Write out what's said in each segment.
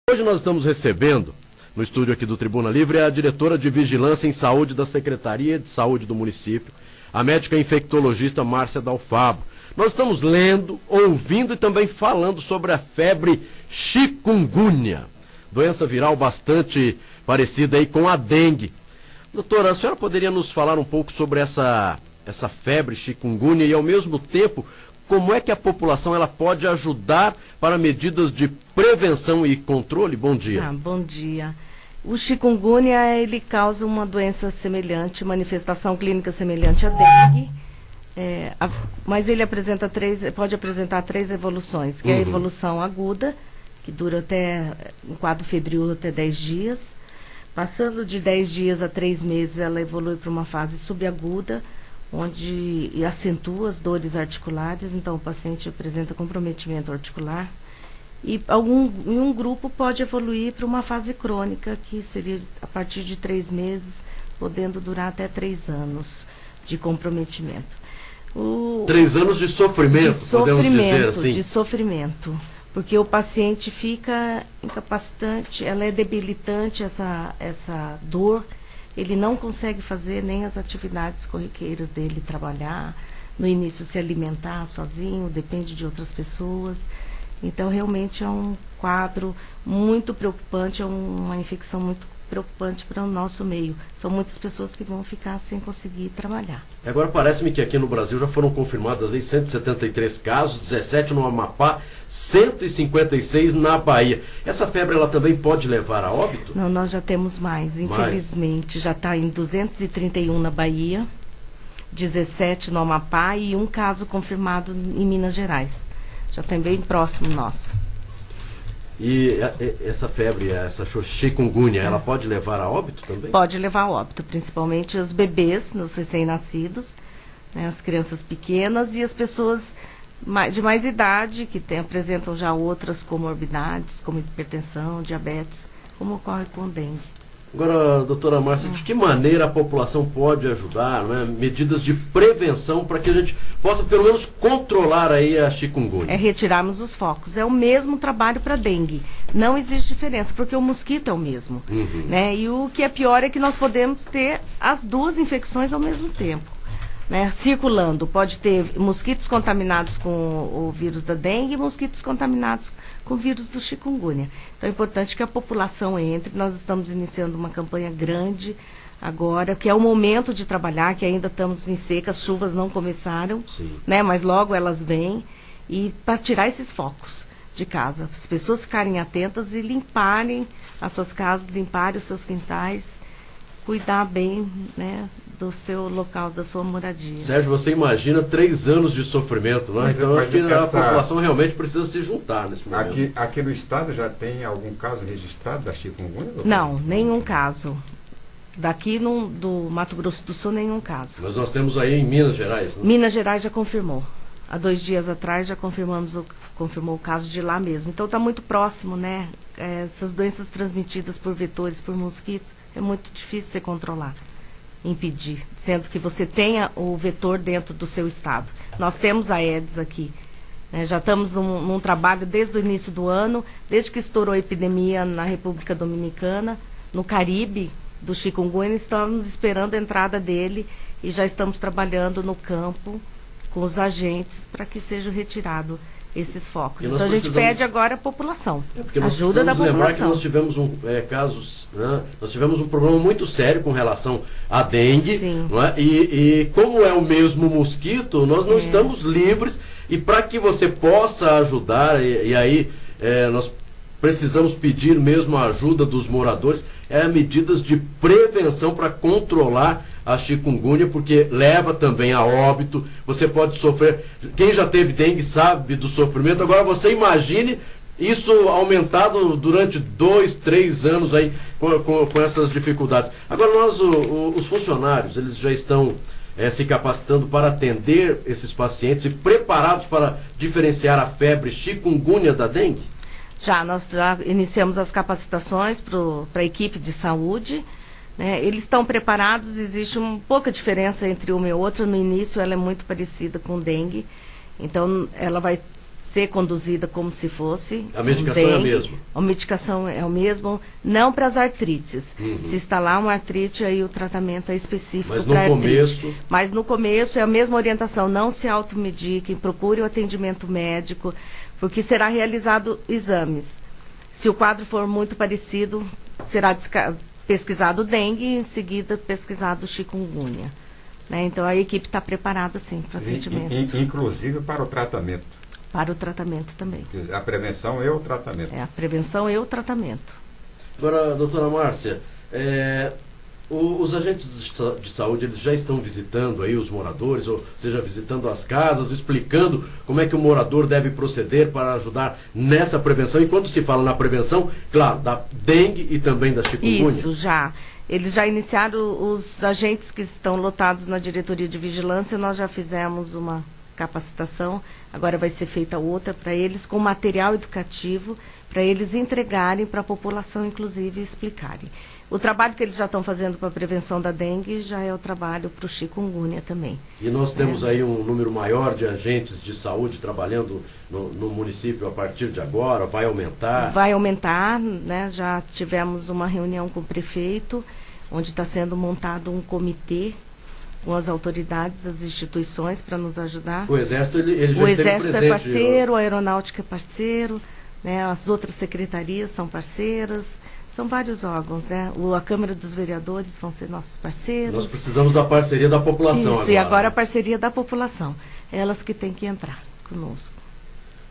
Hoje nós estamos recebendo, no estúdio aqui do Tribuna Livre, a diretora de Vigilância em Saúde da Secretaria de Saúde do município, a médica infectologista Márcia Dalfabo. Nós estamos lendo, ouvindo e também falando sobre a febre chikungunya, doença viral bastante parecida aí com a dengue. Doutora, a senhora poderia nos falar um pouco sobre essa febre chikungunya e, ao mesmo tempo, como é que a população ela pode ajudar para medidas de prevenção e controle? Bom dia. Bom dia. O chikungunya, ele causa uma doença semelhante, manifestação clínica semelhante à dengue, mas ele pode apresentar três evoluções, que é a evolução aguda, que dura até um quadro febril até 10 dias. Passando de 10 dias a 3 meses, ela evolui para uma fase subaguda, onde acentua as dores articulares, então o paciente apresenta comprometimento articular. E em um grupo pode evoluir para uma fase crônica, que seria a partir de 3 meses, podendo durar até 3 anos de comprometimento. 3 anos de sofrimento, podemos dizer assim? De sofrimento, porque o paciente fica incapacitante, ela é debilitante, essa dor. Ele não consegue fazer nem as atividades corriqueiras dele, trabalhar, no início se alimentar sozinho, depende de outras pessoas. Então, realmente é um quadro muito preocupante, é uma infecção muito preocupante para o nosso meio. São muitas pessoas que vão ficar sem conseguir trabalhar. Agora, parece-me que aqui no Brasil já foram confirmadas aí 173 casos, 17 no Amapá, 156 na Bahia. Essa febre, ela também pode levar a óbito? Não, nós já temos mais, infelizmente. Já está em 231 na Bahia, 17 no Amapá e um caso confirmado em Minas Gerais. Já está bem próximo nosso. E essa febre, essa chikungunya, ela pode levar a óbito também? Pode levar a óbito, principalmente os bebês, os recém-nascidos, né, as crianças pequenas e as pessoas de mais idade, que apresentam já outras comorbidades, como hipertensão, diabetes, como ocorre com dengue. Agora, doutora Márcia, de que maneira a população pode ajudar, né, medidas de prevenção para que a gente possa pelo menos controlar aí a chikungunya? É retirarmos os focos. É o mesmo trabalho para dengue. Não existe diferença, porque o mosquito é o mesmo. Né? E o que é pior é que nós podemos ter as duas infecções ao mesmo tempo. Né, circulando, pode ter mosquitos contaminados com o vírus da dengue e mosquitos contaminados com o vírus do chikungunya. Então é importante que a população entre. Nós estamos iniciando uma campanha grande agora, que é o momento de trabalhar, que ainda estamos em seca, as chuvas não começaram, né, mas logo elas vêm, e para tirar esses focos de casa, as pessoas ficarem atentas e limparem as suas casas, limparem os seus quintais, cuidar bem, né, do seu local, da sua moradia. Sérgio, você imagina 3 anos de sofrimento, não é? Então aqui a população realmente precisa se juntar nesse momento. Aqui no estado já tem algum caso registrado da chikungunya? Não, nenhum caso. Daqui do Mato Grosso do Sul, nenhum caso. Mas nós temos aí em Minas Gerais, né? Minas Gerais já confirmou. Há 2 dias atrás já confirmou o caso de lá mesmo. Então está muito próximo, né? Essas doenças transmitidas por vetores, por mosquitos, é muito difícil você controlar, impedir, sendo que você tenha o vetor dentro do seu estado. Nós temos a Aedes aqui, né? Já estamos num trabalho desde o início do ano, desde que estourou a epidemia na República Dominicana, no Caribe, do chikungunya, estamos esperando a entrada dele e já estamos trabalhando no campo com os agentes para que seja retirado esses focos. Então a gente pede agora a população, ajuda da população. Lembrar que nós tivemos casos, né? Nós tivemos um problema muito sério com relação à dengue, não é? E como é o mesmo mosquito, nós não estamos livres, e para que você possa ajudar, e aí nós precisamos pedir mesmo a ajuda dos moradores, medidas de prevenção para controlar a chikungunya, porque leva também a óbito. Você pode sofrer, quem já teve dengue sabe do sofrimento. Agora você imagine isso aumentado durante 2, 3 anos aí com essas dificuldades. Agora os funcionários, eles já estão se capacitando para atender esses pacientes e preparados para diferenciar a febre chikungunya da dengue? Nós já iniciamos as capacitações para a equipe de saúde, né? Eles estão preparados, existe pouca diferença entre uma e outra. No início ela é muito parecida com dengue, então ela vai ser conduzida como se fosse. A medicação é a mesma? A medicação é o mesmo, não para as artrites. Se instalar uma artrite, aí o tratamento é específico para artrite. Começo... Mas no começo é a mesma orientação, não se automediquem, procure o atendimento médico, porque será realizado exames. Se o quadro for muito parecido, será pesquisado dengue e em seguida pesquisado chikungunya. Né? Então a equipe está preparada sim para o atendimento. Inclusive para o tratamento. Para o tratamento também. A prevenção e o tratamento. A prevenção e o tratamento. Agora, doutora Márcia, os agentes de saúde, eles já estão visitando aí os moradores, ou seja, visitando as casas, explicando como é que o morador deve proceder para ajudar nessa prevenção. E quando se fala na prevenção, claro, da dengue e também da chikungunya. Isso, já. Eles já iniciaram, os agentes que estão lotados na diretoria de vigilância, nós já fizemos uma capacitação, agora vai ser feita outra para eles, com material educativo, para eles entregarem para a população, inclusive, explicarem. O trabalho que eles já estão fazendo para a prevenção da dengue já é o trabalho para o chikungunya também. E nós temos aí um número maior de agentes de saúde trabalhando no município a partir de agora? Vai aumentar? Vai aumentar, né? Já tivemos uma reunião com o prefeito, onde está sendo montado um comitê com as autoridades, as instituições para nos ajudar. O Exército, ele já o esteve Exército presente, é parceiro, a Aeronáutica é parceiro, né? As outras secretarias são parceiras. São vários órgãos, né? A Câmara dos Vereadores vão ser nossos parceiros. Nós precisamos da parceria da população agora. Isso, e agora a parceria da população. Elas que têm que entrar conosco.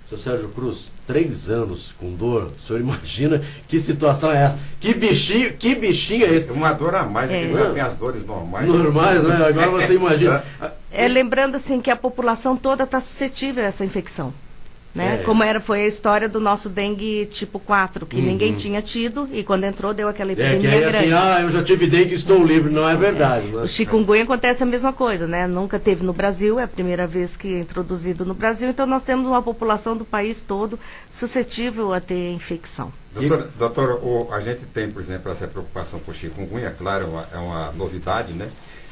Seu Sérgio Cruz, 3 anos com dor, o senhor imagina que situação é essa? Que bichinho é esse? Uma dor a mais, porque já tem as dores normais. Normais, né? Agora você imagina. Lembrando assim que a população toda está suscetível a essa infecção. Né? Como foi a história do nosso dengue tipo 4, que ninguém tinha tido, e quando entrou deu aquela epidemia grande. Assim, eu já tive dengue e estou livre, não é verdade. O chikungunya acontece a mesma coisa, né? Nunca teve no Brasil, é a primeira vez que é introduzido no Brasil, então nós temos uma população do país todo suscetível a ter infecção. Doutora, a gente tem, por exemplo, essa preocupação com o chikungunya, claro, é uma novidade, né?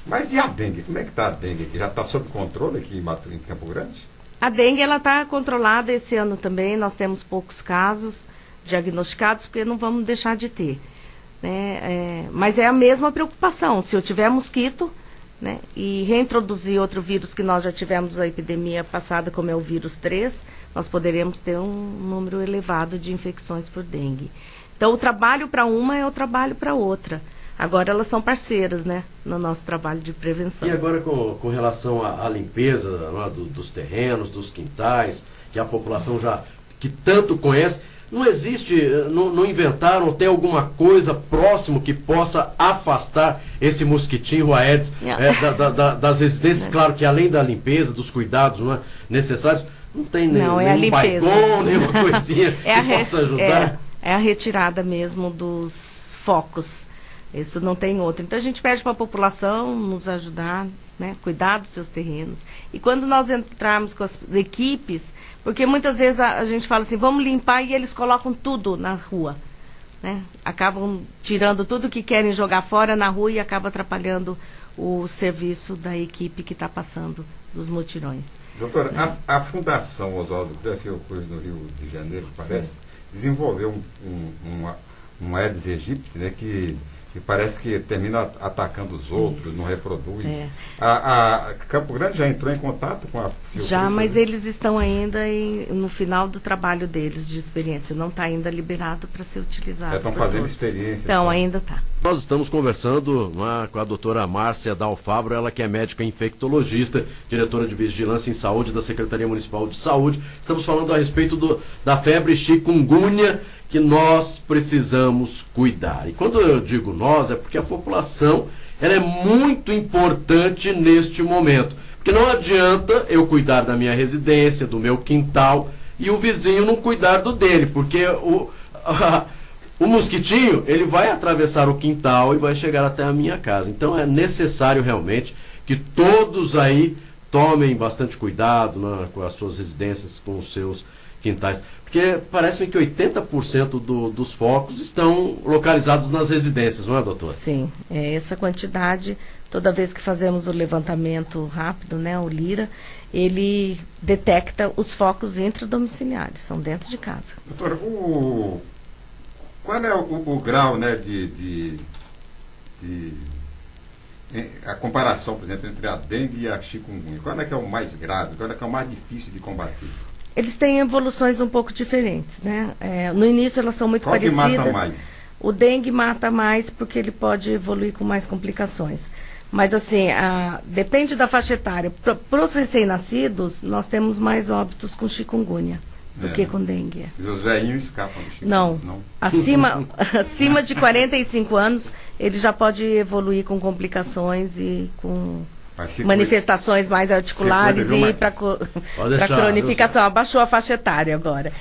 Mas e a dengue? Como é que está a dengue aqui? Já está sob controle aqui em Campo Grande? A dengue está controlada esse ano também, nós temos poucos casos diagnosticados, porque não vamos deixar de ter. Né? Mas é a mesma preocupação, se eu tiver mosquito, né, e reintroduzir outro vírus que nós já tivemos a epidemia passada, como é o vírus 3, nós poderemos ter um número elevado de infecções por dengue. Então o trabalho para uma é o trabalho para outra. Agora elas são parceiras, né, no nosso trabalho de prevenção. E agora com relação à limpeza, né, dos terrenos, dos quintais, que a população já que tanto conhece, não existe, não inventaram, tem alguma coisa próximo que possa afastar esse mosquitinho, o Aedes, das residências? Claro que além da limpeza, dos cuidados, né, necessários, não tem nenhum baigão, nenhuma coisinha que possa ajudar? É a retirada mesmo dos focos. Isso não tem outro. Então a gente pede para a população nos ajudar, né, cuidar dos seus terrenos. E quando nós entrarmos com as equipes, porque muitas vezes a gente fala assim, vamos limpar, e eles colocam tudo na rua. Né? Acabam tirando tudo que querem jogar fora na rua e acaba atrapalhando o serviço da equipe que está passando dos mutirões. Doutora, a Fundação Oswaldo Cruz no Rio de Janeiro, parece, desenvolveu um Aedes aegypti, né, que parece que termina atacando os outros, não reproduz. A Campo Grande já entrou em contato com a Fiocruz? Já, mas eles estão ainda no final do trabalho deles de experiência. Não está ainda liberado para ser utilizado. Já estão fazendo experiência. Então, ainda está. Nós estamos conversando com a doutora Márcia Dalfabro, ela que é médica infectologista, diretora de Vigilância em Saúde da Secretaria Municipal de Saúde. Estamos falando a respeito da febre chikungunya, que nós precisamos cuidar. E quando eu digo nós, é porque a população ela é muito importante neste momento. Porque não adianta eu cuidar da minha residência, do meu quintal, e o vizinho não cuidar do dele, porque o mosquitinho, ele vai atravessar o quintal e vai chegar até a minha casa. Então é necessário realmente que todos aí tomem bastante cuidado, né, com as suas residências, com os seus quintais. Porque Porque parece-me que 80% dos focos estão localizados nas residências, não é, doutora? Sim, é essa quantidade. Toda vez que fazemos o levantamento rápido, né, o LIRA, ele detecta os focos intradomiciliares, são dentro de casa. Doutora, qual é o grau, né, a comparação, por exemplo, entre a dengue e a chikungunya? Qual é que é o mais grave? Qual é que é o mais difícil de combater? Eles têm evoluções um pouco diferentes, né? No início elas são muito parecidas. Qual que mata mais? O dengue mata mais porque ele pode evoluir com mais complicações. Mas assim, depende da faixa etária. Para os recém-nascidos, nós temos mais óbitos com chikungunya do que com dengue. Os velhinhos escapam do chikungunya? Não. Acima de 45 anos, ele já pode evoluir com complicações e com manifestações mais articulares e para cronificação. Abaixou a faixa etária agora,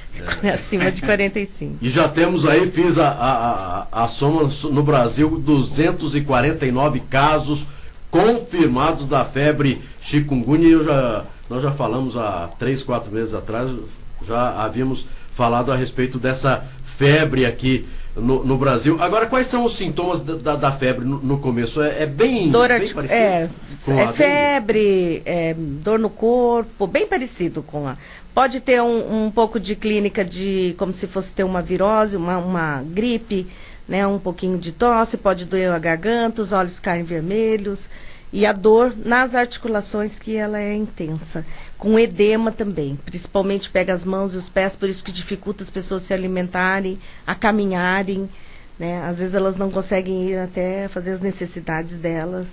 acima de 45. E já temos aí, fiz a soma no Brasil, 249 casos confirmados da febre chikungunya. Nós já falamos há 3, 4 meses atrás, já havíamos falado a respeito dessa febre aqui no Brasil. Agora, quais são os sintomas da febre no começo? É bem parecido? Febre, dor no corpo, bem parecido com a... Pode ter um pouco de clínica como se fosse ter uma virose, uma gripe, né, um pouquinho de tosse, pode doer a garganta, os olhos caem vermelhos, e a dor nas articulações, que ela é intensa. Com edema também, principalmente pega as mãos e os pés, por isso que dificulta as pessoas se alimentarem, a caminharem, né? Às vezes elas não conseguem ir até fazer as necessidades delas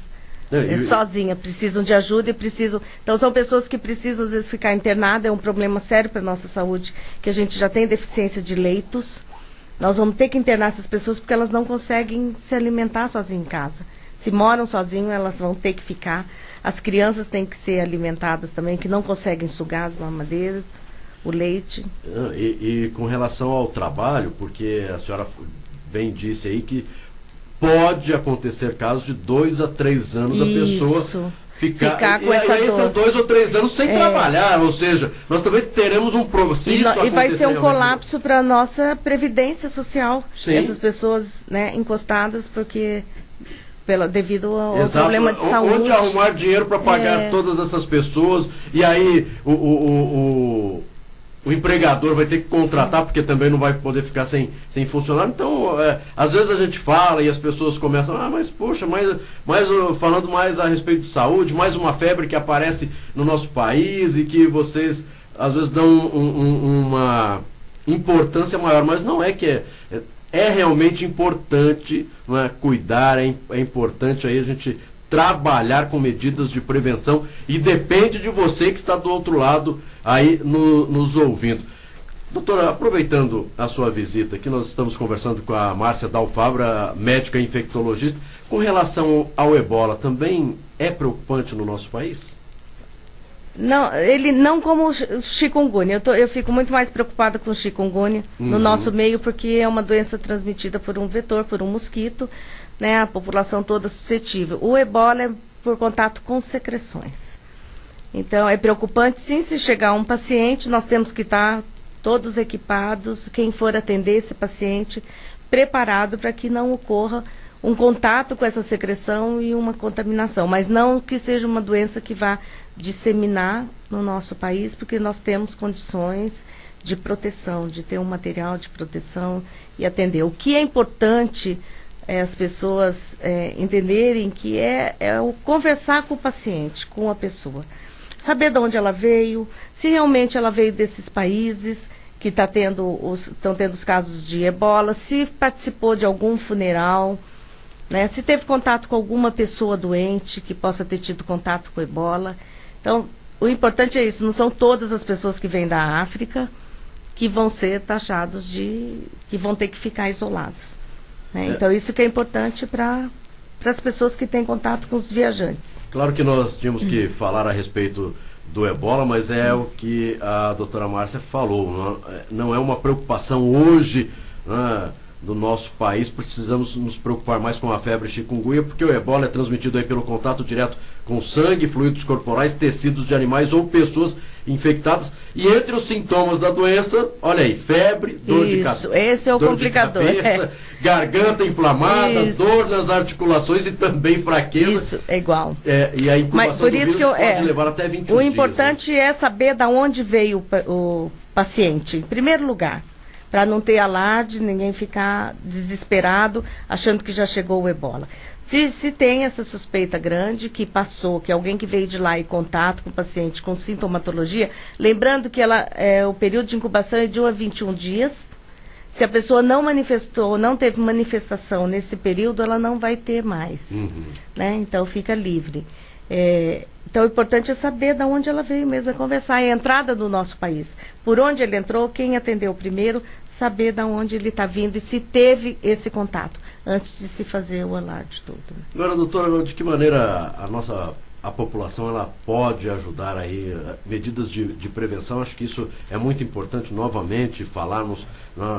sozinha, precisam de ajuda e precisam... Então são pessoas que precisam às vezes ficar internadas, é um problema sério para a nossa saúde, que a gente já tem deficiência de leitos. Nós vamos ter que internar essas pessoas porque elas não conseguem se alimentar sozinhas em casa. Se moram sozinhos, elas vão ter que ficar. As crianças têm que ser alimentadas também, que não conseguem sugar as mamadeiras, o leite. E com relação ao trabalho, porque a senhora bem disse aí que pode acontecer casos de 2 a 3 anos a pessoa ficar com essa dor. São 2 ou 3 anos sem trabalhar, ou seja, nós também teremos um problema. E vai ser um colapso para a nossa previdência social. Sim. Essas pessoas, né, encostadas, porque... devido ao problema de saúde. Onde arrumar dinheiro para pagar todas essas pessoas, e aí o empregador vai ter que contratar, porque também não vai poder ficar sem funcionário. Então, às vezes a gente fala e as pessoas começam, mas poxa, falando mais a respeito de saúde, mais uma febre que aparece no nosso país e que vocês às vezes dão uma importância maior, mas não é que é realmente importante, não é, cuidar, é importante aí a gente trabalhar com medidas de prevenção, e depende de você que está do outro lado aí nos ouvindo. Doutora, aproveitando a sua visita aqui, nós estamos conversando com a Márcia Dalfabra, médica infectologista. Com relação ao ebola, também é preocupante no nosso país? Não, ele não como o chikungunya. Eu fico muito mais preocupada com o chikungunya no nosso meio, porque é uma doença transmitida por um vetor, por um mosquito, né? A população toda suscetível. O ebola é por contato com secreções. Então é preocupante, sim, se chegar um paciente, nós temos que estar todos equipados, quem for atender esse paciente, preparado para que não ocorra um contato com essa secreção e uma contaminação, mas não que seja uma doença que vá disseminar no nosso país, porque nós temos condições de proteção, de ter um material de proteção e atender. O que é importante é as pessoas entenderem que é o conversar com o paciente, com a pessoa. Saber de onde ela veio, se realmente ela veio desses países que estão tendo os casos de ebola, se participou de algum funeral, né, se teve contato com alguma pessoa doente que possa ter tido contato com ebola. Então, o importante é isso, não são todas as pessoas que vêm da África que vão ser taxados que vão ter que ficar isolados. Né? Então, isso que é importante para as pessoas que têm contato com os viajantes. Claro que nós tínhamos que falar a respeito do ebola, mas é o que a doutora Márcia falou, não é uma preocupação hoje, né, do nosso país. Precisamos nos preocupar mais com a febre chikungunya, porque o ebola é transmitido aí pelo contato direto com sangue, fluidos corporais, tecidos de animais ou pessoas infectadas. E entre os sintomas da doença, olha aí, febre, dor de cabeça. Esse é o complicador. Cabeça, garganta inflamada, dor nas articulações e também fraqueza. Isso, é igual. E a incubação por isso do vírus pode levar até 21 dias. O importante é saber de onde veio o paciente, em primeiro lugar. Para não ter alarde, ninguém ficar desesperado, achando que já chegou o ebola. Se tem essa suspeita grande, que passou, que alguém que veio de lá em contato com o paciente com sintomatologia, lembrando que o período de incubação é de 1 a 21 dias. Se a pessoa não manifestou, não teve manifestação nesse período, ela não vai ter mais. Né? Então, fica livre. Então, o importante é saber de onde ela veio mesmo, é conversar. É a entrada do nosso país. Por onde ele entrou, quem atendeu primeiro, saber de onde ele está vindo e se teve esse contato, antes de se fazer o alarde todo. Agora, doutora, de que maneira a população ela pode ajudar aí, medidas de prevenção? Acho que isso é muito importante, novamente, falarmos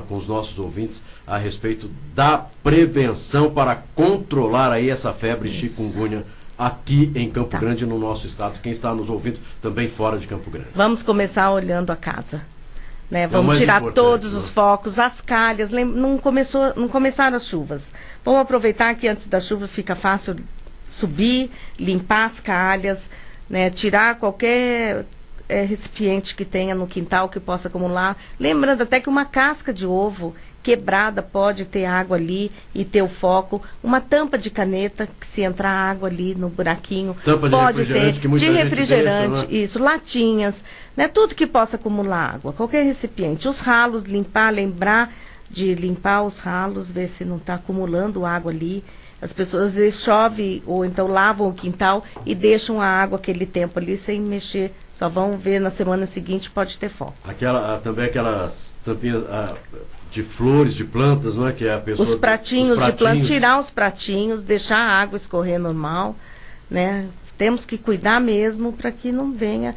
com os nossos ouvintes a respeito da prevenção para controlar aí essa febre chikungunya aqui em Campo Grande, no nosso estado. Quem está nos ouvindo também fora de Campo Grande. Vamos começar olhando a casa. Né? Vamos tirar todos os focos, as calhas. Não começaram as chuvas. Vamos aproveitar que antes da chuva fica fácil subir, limpar as calhas, né? Tirar qualquer recipiente que tenha no quintal que possa acumular. Lembrando até que uma casca de ovo quebrada pode ter água ali e ter o foco. Uma tampa de caneta, que se entrar água ali no buraquinho, tampa pode ter. De refrigerante, deixa, né? isso, latinhas, né? Tudo que possa acumular água, qualquer recipiente. Os ralos, lembrar de limpar os ralos, ver se não está acumulando água ali. As pessoas às vezes chovem ou então lavam o quintal e deixam a água aquele tempo ali sem mexer. Só vão ver na semana seguinte, pode ter foco. Também aquelas tampinhas de flores, de plantas, não é? Que a pessoa, os pratinhos de planta, tirar os pratinhos, deixar a água escorrer normal, né? Temos que cuidar mesmo para que não venha.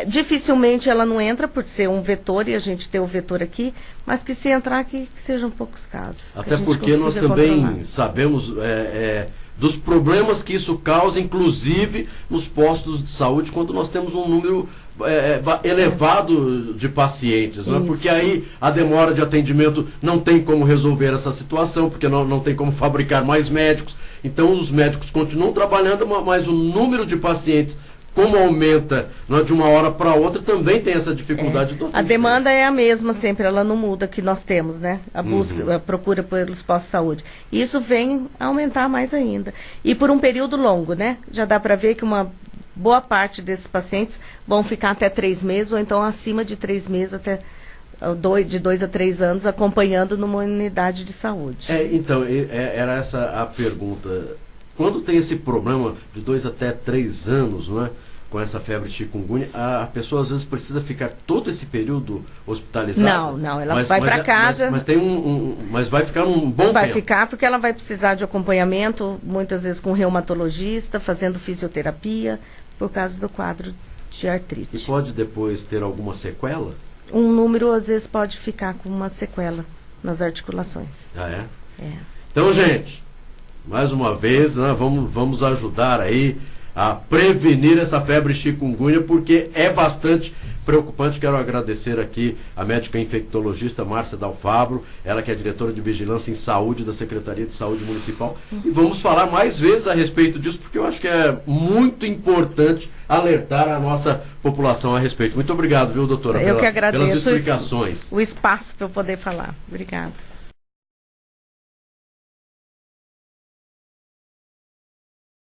Dificilmente ela não entra por ser um vetor e a gente ter o vetor aqui, mas que se entrar que sejam poucos casos. Até porque nós também sabemos dos problemas que isso causa, inclusive nos postos de saúde, quando nós temos um número elevado de pacientes, não é? Porque aí a demora de atendimento não tem como resolver essa situação, porque não tem como fabricar mais médicos. Então os médicos continuam trabalhando, mas o número de pacientes, como aumenta de uma hora para outra, também tem essa dificuldade. A demanda é a mesma sempre, ela não muda, que nós temos, né? A busca, a procura pelos postos de saúde. E isso vem aumentar mais ainda. E por um período longo, né? Já dá para ver que uma boa parte desses pacientes vão ficar até 3 meses, ou então acima de 3 meses, até de 2 a 3 anos, acompanhando numa unidade de saúde. Então, era essa a pergunta. Quando tem esse problema de 2 até 3 anos, não é? Com essa febre chikungunya, a pessoa às vezes precisa ficar todo esse período hospitalizada? Não, ela vai para casa. Mas vai ficar um bom tempo. Vai ficar porque ela vai precisar de acompanhamento, muitas vezes com reumatologista, fazendo fisioterapia, por causa do quadro de artrite. E pode depois ter alguma sequela? Um número, às vezes, pode ficar com uma sequela nas articulações. Então, gente, mais uma vez, né, vamos ajudar aí a prevenir essa febre chikungunya, porque é bastante preocupante. Quero agradecer aqui a médica infectologista Márcia Dalfabro, ela que é diretora de Vigilância em Saúde da Secretaria de Saúde Municipal. E vamos falar mais vezes a respeito disso, porque eu acho que é muito importante alertar a nossa população a respeito. Muito obrigado, viu, doutora? Eu que agradeço pelas explicações. O espaço para eu poder falar. Obrigada.